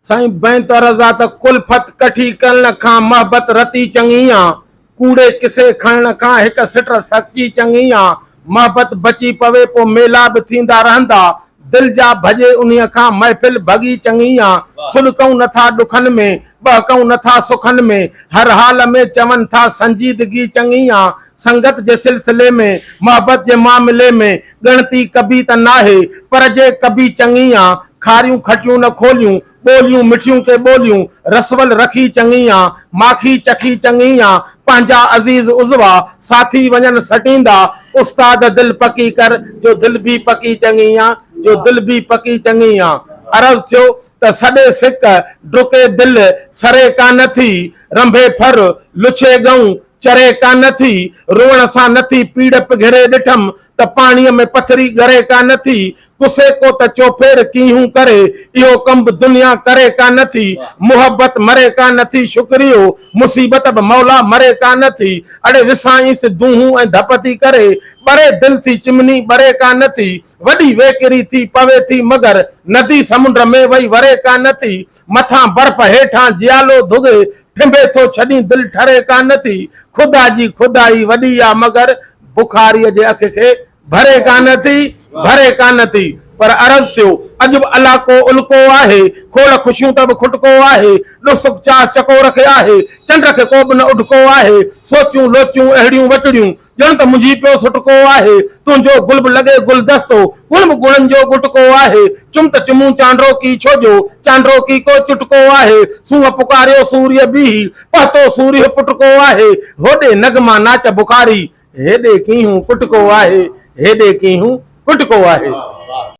साईं बैंत रज़ा त कुलफत कठी करण खां मोहब्बत रती चङी आ, कूड़े किसे खणण खां हिक सिट सच्ची चङी आ। मोहब्बत बची पवे पो मेला भी थींदा रहंदा, दिल जा भजे उन्हीअ खां महफ़िल भगी चङी आ। सुलकऊं नथा दुखन में, बहकऊं नथा सुखन में, हर हाल में चवन था संजीदगी चङी आ। संगत जे सिलसिले में, मोहब्बत जे मामले में गणती कभी त नाहे, पर जे कभी चङी आ। खारियूं खटियूं न खोलियूं, बोलियूं मिठियूं के बोलियूं, रसवल रखी चङी आ, माखी चखी चङी आ। पंहिंजा अज़ीज उज़वा साथी वञन सटींदा, उस्ताद दिल पकी कर जो दिल भी पकी चङी आ, जो दिल भी पकी चङी आ। अर्ज़ थियो त सॾे सिक डुके दिल सरे कान थी, रंभे फर लुछे गऊं चरे कान थी। रोअण सां नथी पीड़ पिघरे ॾिठम त पाणीअ में पथरी ॻरे कान थी। कुसे को त चोफेर कीहूं करे, इहो कम बि दुनिया करे कान थी। मोहब्बत मरे कान थी शुक्रियो, मुसीबत बि मौला मरे कान थी। अड़े विसाईंसि दूहूं ऐं धप थी करे, बरे दिल थी चिमनी बरे कान थी। वॾी वेकिरी थी पवे थी मगर नदी समुंड में वही वरे कान थी। मथां बर्फ हेठां जियालो धुगे, ठिंबे थो छॾी दिल ठरे कान थी। खुदा जी खुदाई वॾी आ मगर बुखारीअ जे अख खे भरे कान थी, भरे कान थी। पर अर्ज़ थियो अॼु बि अलाको उल्को आहे, खोड़ खुशियूं त बि खुटको आहे। ॾुस चाह चकोर खे आहे, चंड खे को बि न उॾको आहे। सोचियूं लोचियूं अहिड़ियूं वटड़ियूं, ॼण त मुंहिंजी पियो सुटको आहे। तुंहिंजो गुल बि लॻे गुलदस्तो, गुल बि गुणनि जो गुटको आहे। चुम त चुमूं चांड्रो की छोजो, चांड्रो की को चुटको आहे। सूंहं पुकारियो सूर्य भी, पहतो सूर्य पुटको आहे। होॾे नगमा नाच बुखारी, हेॾे कीहूं कुटको आहे, हेॾे कीहूं कुटको आहे।